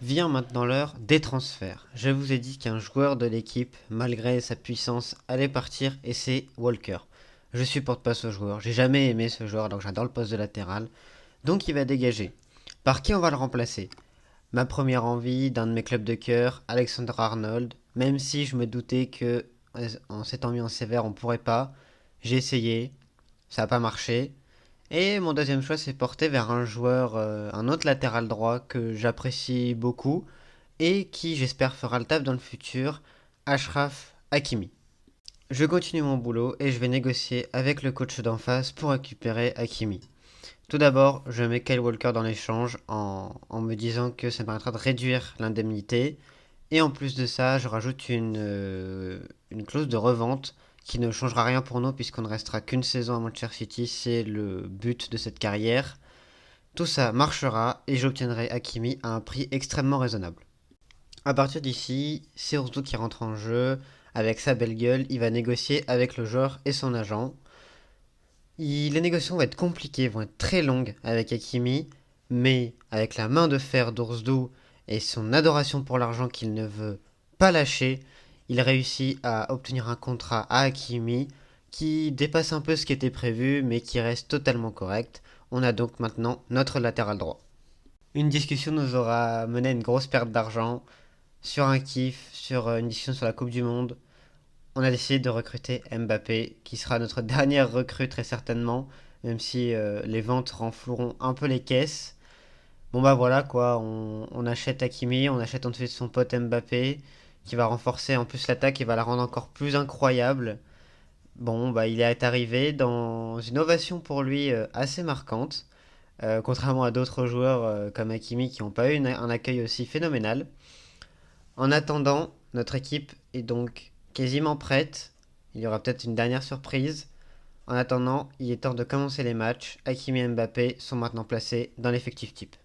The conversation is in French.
Vient maintenant l'heure des transferts. Je vous ai dit qu'un joueur de l'équipe, malgré sa puissance, allait partir et c'est Walker. Je supporte pas ce joueur, j'ai jamais aimé ce joueur alors que j'adore le poste de latéral. Donc il va dégager. Par qui on va le remplacer? Ma première envie d'un de mes clubs de cœur, Alexander Arnold, même si je me doutais que en s'étant mis en sévère on pourrait pas. J'ai essayé, ça n'a pas marché. Et mon deuxième choix s'est porté vers un joueur, un autre latéral droit que j'apprécie beaucoup et qui j'espère fera le taf dans le futur, Achraf Hakimi. Je continue mon boulot et je vais négocier avec le coach d'en face pour récupérer Hakimi. Tout d'abord, je mets Kyle Walker dans l'échange en me disant que ça me permettra de réduire l'indemnité. Et en plus de ça, je rajoute une clause de revente qui ne changera rien pour nous puisqu'on ne restera qu'une saison à Manchester City, c'est le but de cette carrière. Tout ça marchera et j'obtiendrai Hakimi à un prix extrêmement raisonnable. À partir d'ici, c'est Urdu qui rentre en jeu. Avec sa belle gueule, il va négocier avec le joueur et son agent. Les négociations vont être compliquées, vont être très longues avec Hakimi, mais avec la main de fer d'Oursdou et son adoration pour l'argent qu'il ne veut pas lâcher, il réussit à obtenir un contrat à Hakimi qui dépasse un peu ce qui était prévu, mais qui reste totalement correct. On a donc maintenant notre latéral droit. Une discussion nous aura mené à une grosse perte d'argent sur un kiff, sur une discussion sur la Coupe du Monde. On a décidé de recruter Mbappé, qui sera notre dernière recrue très certainement, même si les ventes renfloueront un peu les caisses. Bon bah voilà quoi, on achète Hakimi, on achète ensuite son pote Mbappé, qui va renforcer en plus l'attaque et va la rendre encore plus incroyable. Bon bah il est arrivé dans une ovation pour lui assez marquante, contrairement à d'autres joueurs comme Hakimi qui n'ont pas eu un accueil aussi phénoménal. En attendant, notre équipe est donc quasiment prête. Il y aura peut-être une dernière surprise. En attendant, il est temps de commencer les matchs. Hakimi et Mbappé sont maintenant placés dans l'effectif type.